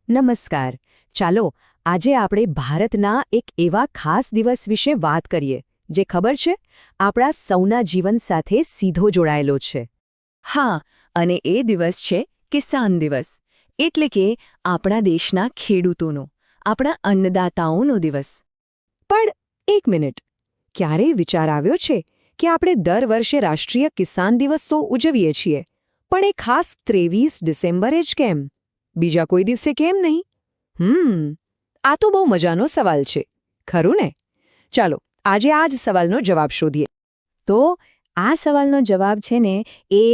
નમસ્કાર. ચાલો આજે આપણે ભારતના એક એવા ખાસ દિવસ વિશે વાત કરીએ જે ખબર છે આપણા સૌના જીવન સાથે સીધો જોડાયેલો છે. હા, અને એ દિવસ છે કિસાન દિવસ, એટલે કે આપણા દેશના ખેડૂતોનો, આપણા અન્નદાતાઓનો દિવસ. પણ એક મિનિટ, ક્યારેય વિચાર આવ્યો છે કે આપણે દર વર્ષે રાષ્ટ્રીય કિસાન દિવસ તો ઉજવીએ છીએ, પણ એ ખાસ 23 ડિસેમ્બરે જ કેમ? બીજા કોઈ દિવસે કેમ નહીં? આ તો બહુ મજાનો સવાલ છે, ખરું ને? ચાલો આજે આ જ સવાલનો જવાબ શોધીએ. તો આ સવાલનો જવાબ છે ને, એ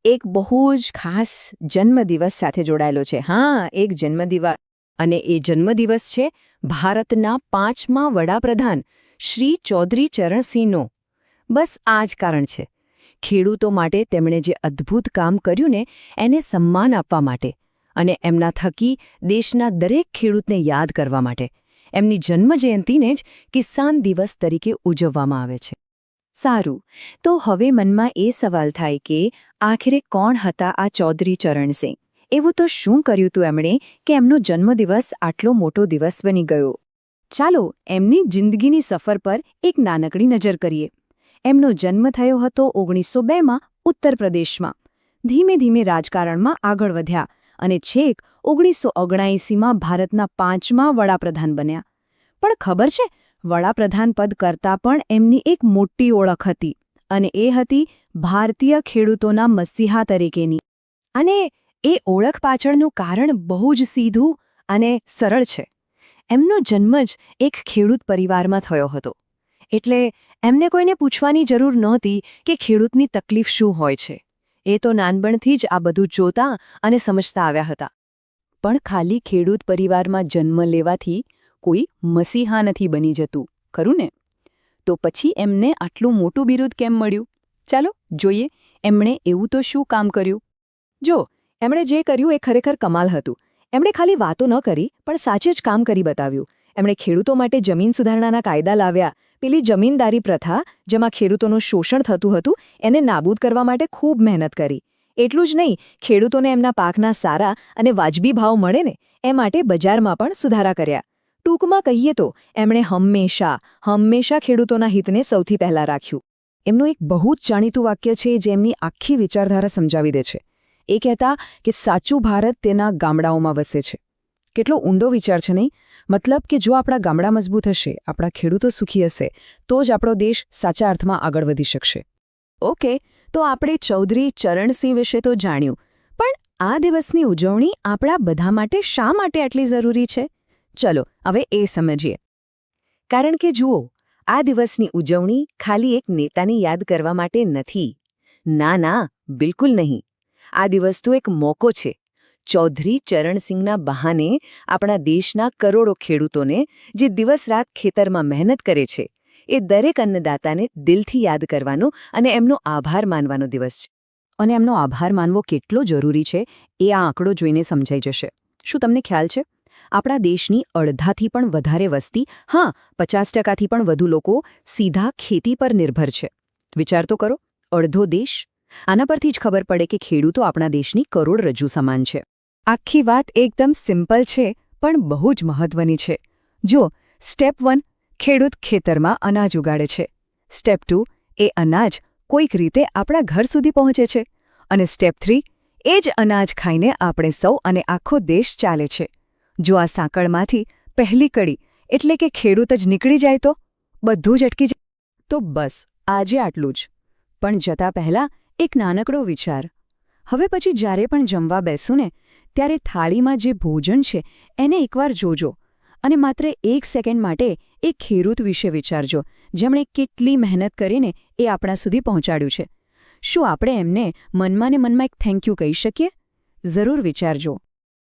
એક બહુ જ ખાસ જન્મદિવસ સાથે જોડાયેલો છે. હા, એક જન્મદિવસ. અને એ જન્મદિવસ છે ભારતના 5મા વડાપ્રધાન શ્રી ચૌધરી ચરણસિંહનો. બસ આ જ કારણ છે. ખેડૂતો માટે તેમણે જે અદ્ભુત કામ કર્યું ને, એને સન્માન આપવા માટે, અને એમના થકી દેશના દરેક ખેડૂતને યાદ કરવા માટે એમની જન્મજયંતિને જ કિસાન દિવસ તરીકે ઉજવવામાં આવે છે. સારું, તો હવે મનમાં એ સવાલ થાય કે આખરે કોણ હતા આ ચૌધરી ચરણસિંહ? એવું તો શું કર્યું હતું એમણે કે એમનો જન્મદિવસ આટલો મોટો દિવસ બની ગયો? ચાલો એમની જિંદગીની સફર પર એક નાનકડી નજર કરીએ. એમનો જન્મ થયો હતો 1902માં ઉત્તર પ્રદેશમાં. ધીમે ધીમે રાજકારણમાં આગળ વધ્યા અને છેક 1979માં ભારતના 5મા વડાપ્રધાન બન્યા. પણ ખબર છે, વડાપ્રધાન પદ કરતાં પણ એમની એક મોટી ઓળખ હતી, અને એ હતી ભારતીય ખેડૂતોના મસીહા તરીકેની. અને એ ઓળખ પાછળનું કારણ બહુ જ સીધું અને સરળ છે. એમનો જન્મ જ એક ખેડૂત પરિવારમાં થયો હતો. એટલે એમને કોઈને પૂછવાની જરૂર નહોતી કે ખેડૂતની તકલીફ શું હોય છે. એ તો નાનપણથી જ આ બધું જોતા અને સમજતા આવ્યા હતા. પણ ખાલી ખેડૂત પરિવારમાં જન્મ લેવાથી કોઈ મસીહા નથી બની જતું, ખરું ને? તો પછી એમને આટલું મોટું બિરુદ કેમ મળ્યું? ચાલો જોઈએ એમણે એવું તો શું કામ કર્યું. જો એમણે જે કર્યું એ ખરેખર કમાલ હતું. એમણે ખાલી વાતો ન કરી, પણ સાચે જ કામ કરી બતાવ્યું. એમણે ખેડૂતો માટે જમીન સુધારણાના કાયદા લાવ્યા. પેલી જમીનદારી પ્રથા જેમાં ખેડૂતોનું શોષણ થતું હતું, એને નાબૂદ કરવા માટે ખૂબ મહેનત કરી. એટલું જ નહીં, ખેડૂતોને એમના પાકના સારા અને વાજબી ભાવ મળે ને એ માટે બજારમાં પણ સુધારા કર્યા. ટૂંકમાં કહીએ તો એમણે હંમેશા ખેડૂતોના હિતને સૌથી પહેલાં રાખ્યું. એમનું એક બહુ જ જાણીતું વાક્ય છે જે એમની આખી વિચારધારા સમજાવી દે છે. એ કહેતા કે સાચું ભારત તેના ગામડાઓમાં વસે છે. કેટલો ઊંડો વિચાર છે નહીં? મતલબ કે જો આપણા ગામડા મજબૂત હશે, આપણા ખેડૂતો સુખી હશે, તો જ આપણો દેશ સાચા અર્થમાં આગળ વધી શકશે. ઓકે, તો આપણે ચૌધરી ચરણસિંહ વિશે તો જાણ્યું, પણ આ દિવસની ઉજવણી આપણા બધા માટે શા માટે આટલી જરૂરી છે? ચલો હવે એ સમજીએ. કારણ કે જુઓ, આ દિવસની ઉજવણી ખાલી એક નેતાની યાદ કરવા માટે નથી. ના, બિલકુલ નહીં. આ દિવસ તો એક મોકો છે. ચૌધરી ચરણસિંહના બહાને આપણા દેશના કરોડો ખેડૂતોને જે દિવસ-રાત ખેતરમાં મહેનત કરે છે, એ દરેક અન્નદાતાને દિલથી યાદ કરવાનો અને એમનો આભાર માનવાનો દિવસ છે. અને એમનો આભાર માનવો કેટલો જરૂરી છે એ આ આંકડો જોઈને સમજાઈ જશે. શું તમને ખ્યાલ છે? આપણા દેશની અડધાથી પણ વધારે વસ્તી, 50%થી પણ વધુ લોકો સીધા ખેતી પર નિર્ભર છે. વિચાર તો કરો, અડધો દેશ. આના પરથી જ ખબર પડે કે ખેડૂતો આપણા દેશની કરોડરજ્જુ સમાન છે. આખી વાત એકદમ સિમ્પલ છે, પણ બહુ જ મહત્વની છે. જો સ્ટેપ 1, ખેડૂત ખેતરમાં અનાજ ઉગાડે છે. સ્ટેપ 2, એ અનાજ કોઈક રીતે આપણા ઘર સુધી પહોંચે છે. અને સ્ટેપ 3, એ જ અનાજ ખાઈને આપણે સૌ અને આખો દેશ ચાલે છે. જો આ સાંકળમાંથી પહેલી કડી એટલે કે ખેડૂત જ નીકળી જાય તો બધું જ અટકી જાય. તો બસ આજે આટલું જ. પણ જતા પહેલાં એક નાનકડો વિચાર. હવે પછી જ્યારે પણ જમવા બેસું ને, ત્યારે થાળીમાં જે ભોજન છે એને એકવાર જોજો અને માત્ર 1 સેકન્ડ માટે એ ખેડૂત વિશે વિચારજો, જેમણે કેટલી મહેનત કરીને એ આપણા સુધી પહોંચાડ્યું છે. શું આપણે એમને મનમાં ને મનમાં એક થેન્ક યુ કહી શકીએ? જરૂર વિચારજો.